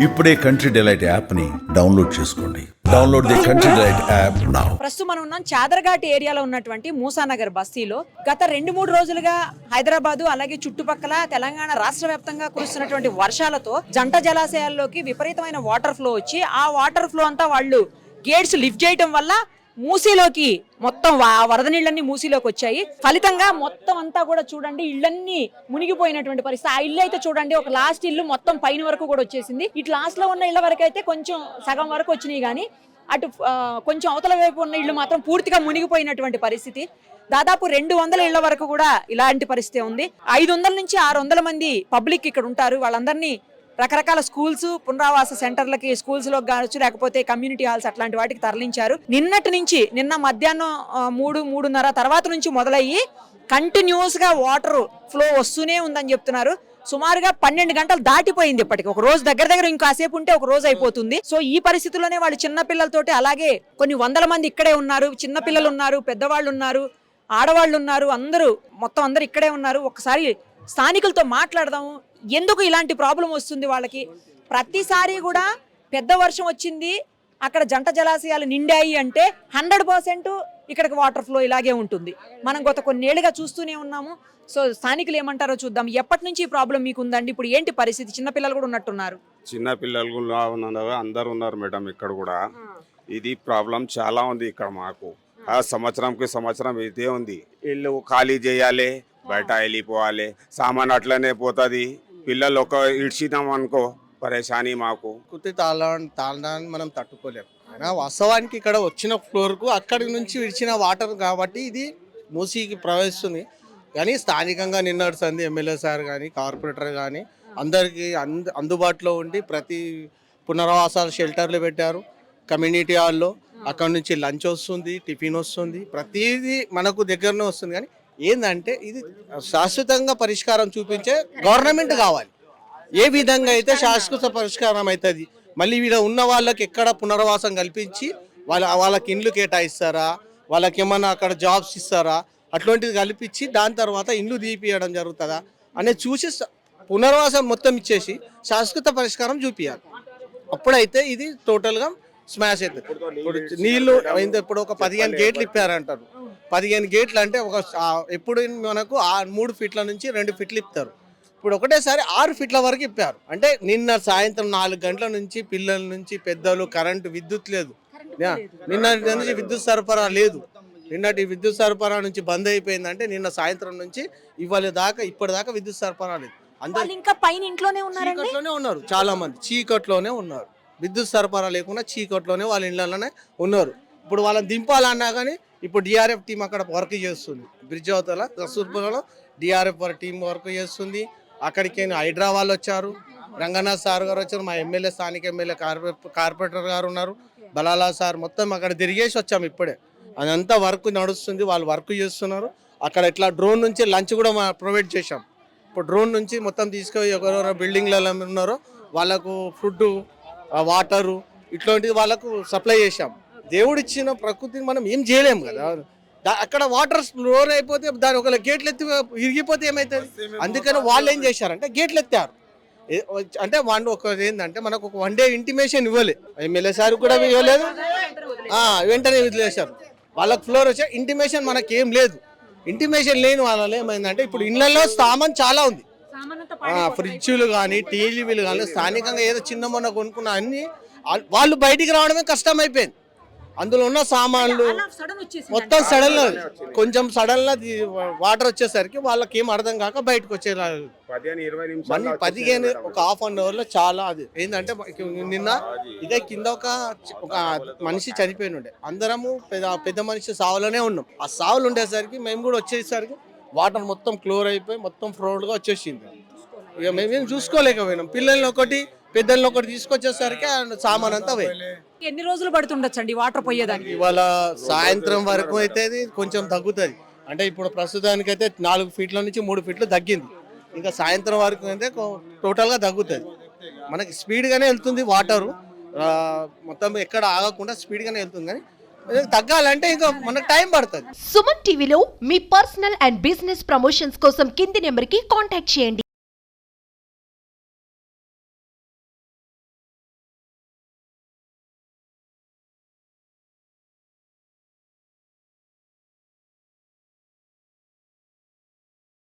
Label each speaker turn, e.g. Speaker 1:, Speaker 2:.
Speaker 1: ఇప్పుడే country delight app ని download చేసుకోండి. Download the country delight app now.
Speaker 2: ప్రస్తుతం మనం ఉన్నాం చాదర్ఘాట్ ఏరియాలో ఉన్నటువంటి మూసానగర్ బస్తీలో. గత 2-3 రోజులుగా హైదరాబాదు అలాగే చుట్టుపక్కల తెలంగాణ రాష్ట్ర వ్యాప్తంగా కురుస్తున్నటువంటి వర్షాలతో జంట జలాశయాల్లోకి విపరీతమైన వాటర్ ఫ్లో వచ్చి ఆ వాటర్ ఫ్లో అంతా వాళ్ళు గేట్స్ లిఫ్ట్ చేయడం వల్ల మూసీలోకి మొత్తం వరద నీళ్ళన్నీ మూసీలోకి వచ్చాయి. ఫలితంగా మొత్తం అంతా కూడా చూడండి ఇళ్ళన్నీ మునిగిపోయినటువంటి పరిస్థితి. ఆ ఇల్లు అయితే చూడండి ఒక లాస్ట్ ఇల్లు మొత్తం పైన వరకు కూడా వచ్చేసింది. ఇటు లాస్ట్ లో ఉన్న ఇళ్ల వరకు అయితే కొంచెం సగం వరకు వచ్చినాయి కానీ అటు కొంచెం అవతల వైపు ఉన్న ఇళ్ళు మాత్రం పూర్తిగా మునిగిపోయినటువంటి పరిస్థితి. దాదాపు 200 ఇళ్ల వరకు కూడా ఇలాంటి పరిస్థితి ఉంది. 500 నుంచి 600 మంది పబ్లిక్ ఇక్కడ ఉంటారు. వాళ్ళందరినీ రకరకాల స్కూల్స్ పునరావాస సెంటర్లకి స్కూల్స్ లో కావచ్చు లేకపోతే కమ్యూనిటీ హాల్స్ అట్లాంటి వాటికి తరలించారు. నిన్న మధ్యాహ్నం 3-3:30 తర్వాత నుంచి మొదలయ్యి కంటిన్యూస్ గా వాటర్ ఫ్లో వస్తూనే ఉందని చెప్తున్నారు. సుమారుగా 12 గంటలు దాటిపోయింది. ఇప్పటికి ఒక రోజు దగ్గర ఇంకాసేపు ఉంటే ఒక రోజు అయిపోతుంది. సో ఈ పరిస్థితుల్లోనే వాళ్ళు చిన్న పిల్లలతోటి అలాగే కొన్ని 100 మంది ఇక్కడే ఉన్నారు. చిన్న పిల్లలు ఉన్నారు, పెద్దవాళ్ళు ఉన్నారు, ఆడవాళ్ళు ఉన్నారు, అందరూ ఇక్కడే ఉన్నారు. ఒకసారి స్థానికులతో మాట్లాడదాము. ఎందుకు ఇలాంటి ప్రాబ్లం వస్తుంది వాళ్ళకి? ప్రతిసారి కూడా పెద్ద వర్షం వచ్చింది అక్కడ జంట జలాశయాలు నిండాయి అంటే 100% ఇక్కడికి వాటర్ ఫ్లో ఇలాగే ఉంటుంది. మనం గత కొన్నేళ్లుగా చూస్తూనే ఉన్నాము. సో స్థానికులు ఏమంటారో చూద్దాం. ఎప్పటి నుంచి ఈ ప్రాబ్లం మీకు ఉందండి? ఇప్పుడు ఏంటి పరిస్థితి? చిన్నపిల్లలు కూడా ఉన్నట్టున్నారు.
Speaker 3: చిన్న పిల్లలు కూడా ఉన్నారు, అందరు ఉన్నారు మేడం. ఇక్కడ కూడా ఇది ప్రాబ్లం చాలా ఉంది ఇక్కడ మాకు. ఆ సంవత్సరం ఇదే ఉంది. ఇల్లు ఖాళీ చేయాలి, బయట వెళ్ళిపోవాలి, సామాన్ అట్లనే పోతుంది. పిల్లలు ఒక ఇడ్చినాం అనుకో పరేషాని మాకు.
Speaker 4: కుర్తి తాళడాన్ని మనం తట్టుకోలేము. అయినా వాస్తవానికి ఇక్కడ వచ్చిన ఫ్లోర్కు అక్కడి నుంచి విడిచిన వాటర్ కాబట్టి ఇది మూసీకి ప్రవహిస్తుంది. కానీ స్థానికంగా నిన్నడుస్తుంది ఎమ్మెల్యే సార్ కానీ కార్పొరేటర్ కానీ అందరికీ అందుబాటులో ఉండి ప్రతి పునరావాసాల షెల్టర్లు పెట్టారు. కమ్యూనిటీ హాల్లో అక్కడ నుంచి లంచ్ వస్తుంది, టిఫిన్ వస్తుంది, ప్రతిదీ మనకు దగ్గరనే వస్తుంది. కానీ ఏంటంటే ఇది శాశ్వతంగా పరిష్కారం చూపించే గవర్నమెంట్ కావాలి. ఏ విధంగా అయితే శాశ్వత పరిష్కారం అవుతుంది? మళ్ళీ వీడ ఉన్న వాళ్ళకి ఎక్కడ పునరావాసం కల్పించి వాళ్ళకి ఇండ్లు కేటాయిస్తారా, వాళ్ళకి ఏమన్నా అక్కడ జాబ్స్ ఇస్తారా, అట్లాంటిది కల్పించి దాని తర్వాత ఇండ్లు తీపియడం జరుగుతుందా అనేది చూసి పునరావాసం మొత్తం ఇచ్చేసి శాశ్వత పరిష్కారం చూపించాలి. అప్పుడైతే ఇది టోటల్గా స్మాష్ అవుతుంది. ఇప్పుడు నీళ్లు ఇప్పుడు ఒక 15 గేట్లు ఇప్పారంటారు. 15 గేట్లు అంటే ఎప్పుడు మనకు 3 ఫీట్ల నుంచి 2 ఫీట్లు ఇస్తారు. ఇప్పుడు ఒకటేసారి 6 ఫీట్ల వరకు ఇప్పారు. అంటే నిన్న సాయంత్రం 4 గంటల నుంచి పిల్లల నుంచి పెద్దలు కరెంటు విద్యుత్ లేదు. నిన్నటి నుంచి విద్యుత్ సరఫరా లేదు. నిన్నటి విద్యుత్ సరఫరా నుంచి బంద్ అయిపోయిందంటే నిన్న సాయంత్రం నుంచి ఇప్పటిదాకా విద్యుత్ సరఫరా లేదు. అందరూ
Speaker 2: ఇంకా పైన ఇంట్లోనే
Speaker 4: ఉన్నారు. చాలా మంది చీకట్లోనే ఉన్నారు. విద్యుత్ సరఫరా లేకుండా చీకట్లోనే వాళ్ళ ఇళ్లలోనే ఉన్నారు. ఇప్పుడు వాళ్ళని దింపాలన్నా కానీ ఇప్పుడు డిఆర్ఎఫ్ టీం అక్కడ వర్క్ చేస్తుంది. బ్రిడ్జ్ అవతల రసూర్పులలో డిఆర్ఎఫ్ టీం వర్క్ చేస్తుంది. అక్కడికి హైడ్రా వాళ్ళు వచ్చారు, రంగనాథ్ సార్ గారు వచ్చారు, మా ఎమ్మెల్యే స్థానిక ఎమ్మెల్యే కార్పొరేటర్ గారు ఉన్నారు, బలాలా సార్, మొత్తం అక్కడ తిరిగేసి వచ్చాము. ఇప్పుడే అదంతా వర్క్ నడుస్తుంది, వాళ్ళు వర్క్ చేస్తున్నారు. అక్కడ ఇట్లా డ్రోన్ నుంచి లంచ్ కూడా ప్రొవైడ్ చేశాం. ఇప్పుడు డ్రోన్ నుంచి మొత్తం తీసుకొని ఎవరెవరో బిల్డింగ్లలో ఉన్నారో వాళ్ళకు ఫుడ్, వాటరు ఇట్లాంటిది వాళ్ళకు సప్లై చేశాం. దేవుడిచ్చిన ప్రకృతిని మనం ఏం చేయలేము కదా. అక్కడ వాటర్ ఫ్లోర్ అయిపోతే దాని ఒక గేట్లు ఎత్తి ఇరిగిపోతే ఏమవుతుంది? అందుకని వాళ్ళు ఏం చేశారంటే గేట్లు ఎత్తారు. అంటే వాళ్ళు ఏంటంటే మనకు ఒక 1 డే ఇంటిమేషన్ ఇవ్వలే. ఎమ్మెల్యే సార్ కూడా ఇవ్వలేదు, వెంటనే వదిలేశారు. వాళ్ళకి ఫ్లోర్ వచ్చే ఇంటిమేషన్ మనకేం లేదు. ఇంటిమేషన్ లేని వాళ్ళలో ఏమైందంటే ఇప్పుడు ఇళ్లలో సామాన్ చాలా ఉంది. ఫ్రిడ్జ్లు కానీ టీవీలు కానీ స్థానికంగా ఏదో చిన్న మొన్న కొనుక్కున్న అన్ని వాళ్ళు బయటికి రావడమే కష్టం అయిపోయింది. అందులో ఉన్న సామాన్లు మొత్తం కొంచెం సడన్ గా వాటర్ వచ్చేసరికి వాళ్ళకి ఏం అర్థం కాక బయటకు వచ్చేలా 15 ఒక హాఫ్ అన్ అవర్ లో చాలా. అది ఏంటంటే నిన్న ఇదే కింద ఒక మనిషి చనిపోయిన ఉండే, అందరము పెద్ద మనిషి సావులోనే ఉన్నాం. ఆ సావులు ఉండేసరికి మేము కూడా వచ్చేసరికి వాటర్ మొత్తం క్లోర్ అయిపోయి మొత్తం ఫ్లోడ్ గా వచ్చేసింది. ఇక మేమేం చూసుకోలేకపోయినాం. పిల్లల్ని ఒకటి పెద్దల్ని ఒకటి తీసుకొచ్చేసరికి సామాన్ అంతా
Speaker 2: ఎన్ని రోజులు పడుతుండొచ్చండి వాటర్ పోయేదానికి?
Speaker 4: ఇవాళ సాయంత్రం వరకు అయితే కొంచెం తగ్గుతుంది. అంటే ఇప్పుడు ప్రస్తుతానికి అయితే 4 ఫీట్ల నుంచి 3 ఫీట్లు తగ్గింది. ఇంకా సాయంత్రం వరకు అయితే టోటల్గా తగ్గుతుంది. మనకి స్పీడ్గానే వెళ్తుంది వాటరు, మొత్తం ఎక్కడ ఆగకుండా స్పీడ్గానే వెళ్తుంది. కానీ తగ్గాలంటే ఇంకా మనకు టైం పడుతుంది.
Speaker 5: సుమన్ టీవీలో మీ పర్సనల్ అండ్ బిజినెస్ ప్రమోషన్స్ కోసం కింది నెంబర్కి కాంటాక్ట్ చేయండి.